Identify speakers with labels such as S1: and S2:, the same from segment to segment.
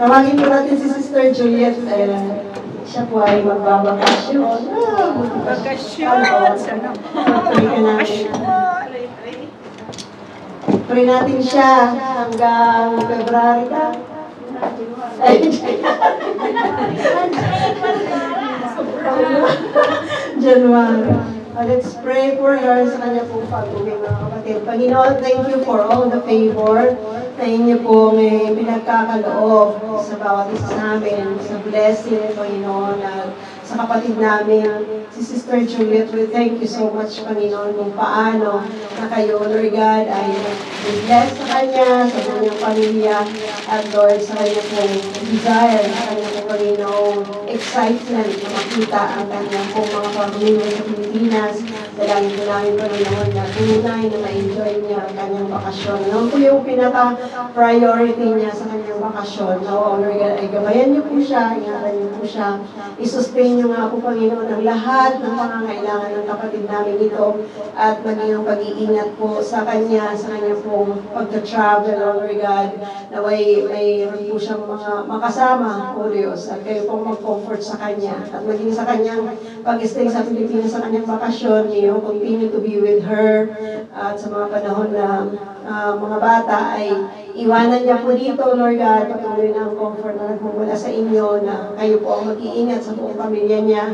S1: Tawagin po natin si Sister Juliet. Siya po ay magbabakasyon.
S2: Bakasyon! Sana
S1: pray natin siya hanggang February ka. January. Let's pray for her sa kanya pong pag-uwi, mga kapatid. Panginoon, thank you for all the favor na inyo po may pinagkakaloob sa bawat isa sa amin, sa blessing, Panginoon, at sa kapatid namin, si Sister Juliet. We thank you so much, Panginoon, kung paano na kayo, Lord God, ay bless sa kanya, sa kanyang pamilya, at Lord, sa kanya pong desire, sa kanya pong Panginoon, excitement na makita ang kanyang pong mga pamilya sa Pilipinas. Dalangin po namin, Panginoon, na tunay na ma-enjoy niya ang kanyang bakasyon. Ano po yung pinaka-priority niya sa kanyang bakasyon? No, Lord God, ay gabayan niyo po siya, ingatan niyo po siya, isustain niyo nga po, Panginoon, ang lahat ng pangangailangan ng kapatid namin ito at maging ang pag-iingat po sa kanya pong pagka-travel, Lord God, na mayroon po siyang mga makasama, O Diyos, at kayo pong mag-comfort sa kanya at maging sa kanyang pag-stay sa Pilipinas sa kanyang bakasyon, you continue to be with her at sa mga panahon na mga bata ay iwanan niya po dito, Lord God, patuloy na ang comfort na nagmumula sa inyo na kayo po ang mag-iingat sa buong pamilya niya,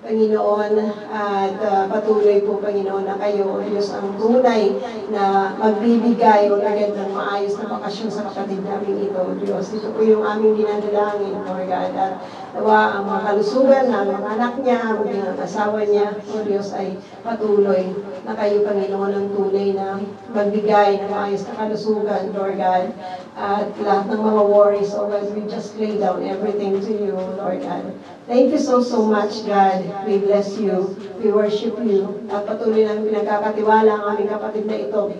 S1: Panginoon, at patuloy po, Panginoon, na kayo, Diyos, ang tunay na magbibigay, Lord God, ng maayos na bakasyon sa kapatid namin ito, Diyos. Ito po yung aming dinadalangin, Lord God, at nawa ang mga kalusugan ng mga anak niya, ang asawa niya, O Diyos, ay patuloy na kayo, Panginoon, ang tunay na magbigay ng maayos na kalusugan, Lord God, at lahat ng mga worries, O God, we just lay down everything to you, Lord God. Thank you so much, God. We bless you. We worship you. At patuloy namin pinagkakatiwala ang aming kapatid na ito.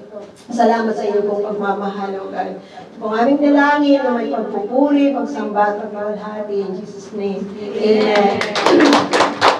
S1: Salamat sa inyo pong pagmamahal, O God. Kung aming nalangin na may pagpupuri, pagsamba at pagmamahati in Jesus' name. Amen.